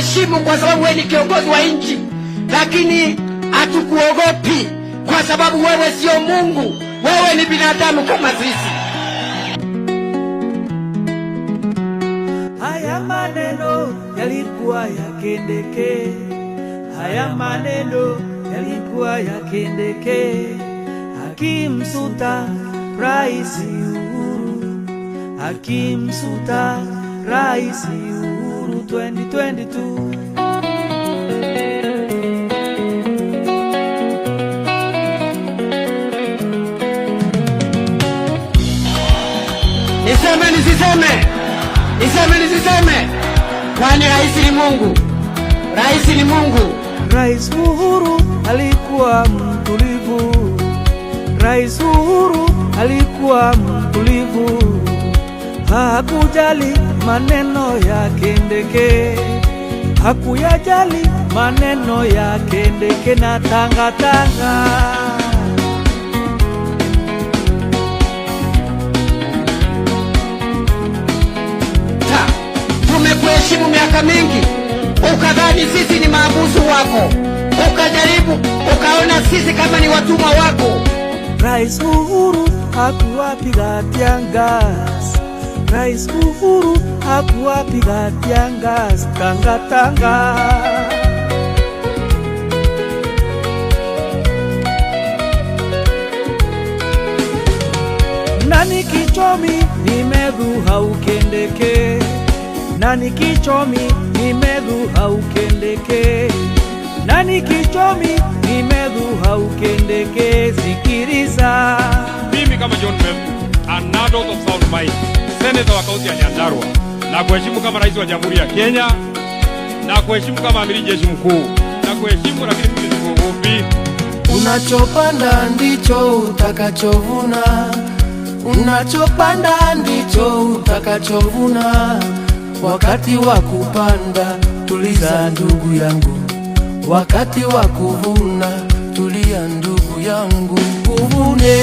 tunakuheshimu kwa sababu wewe ni kiongozi wa nchi, lakini hatukuogopi kwa sababu wewe sio Mungu, wewe ni binadamu kama sisi. Haya maneno yalikuwa yakendeke, haya maneno yalikuwa yakendeke, akimsuta Rais Uhuru, akimsuta Rais Uhuru 2022. Niseme nisiseme? Niseme nisiseme? Kwani rais ni Mungu? Rais ni Mungu. Rais Uhuru alikuwa mtulivu, Rais Uhuru alikuwa mtulivu, hakujali maneno ya Kindiki, hakuyajali maneno ya Kindiki na tangatanga. Tumekuheshimu miaka mingi, ukadhani sisi ni maabusu wako, ukajaribu ukaona sisi kama ni watumwa wako. Rais Uhuru hakuwapiga tiangas, Rais Uhuru hakuwapiga tiangas tangatanga. Nani kichomi nimedhuha ukendeke, nani kichomi nimedhuha ukendeke, nani kichomi nimedhuha ukendeke. Sikiliza, mimi kama John Membu, an adult of South Mine, senator wa kaunti ya Nyandarua, na kuheshimu kama rais wa Jamhuri ya Kenya, na kuheshimu kama amiri jeshi mkuu, na kuheshimu lakini mimi sikuogopi. Unachopanda ndicho utakachovuna, unachopanda ndicho utakachovuna. Wakati wa kupanda tuliza ndugu yangu, wakati wa kuvuna tulia ndugu yangu. Uvune